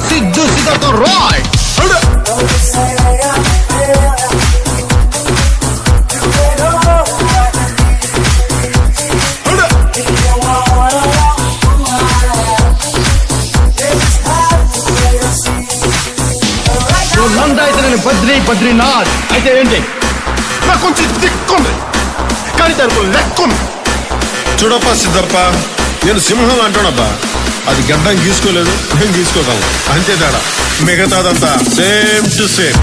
సిద్ధు సిద్ధతో రాయ్ నంద అయితే నేను బద్రీనాథ్ అయితే ఏంటి నాకు కొంచెం దిక్కుంది కానీ దానికి లెక్కుంది. చూడప్ప సిద్ధప్ప, నేను సింహం అంటానబ్బా. అది గడ్డం గీసుకోలేదు, నేను గీసుకోగలను అంతే తేడా. మిగతాదంతా సేమ్ టు సేమ్.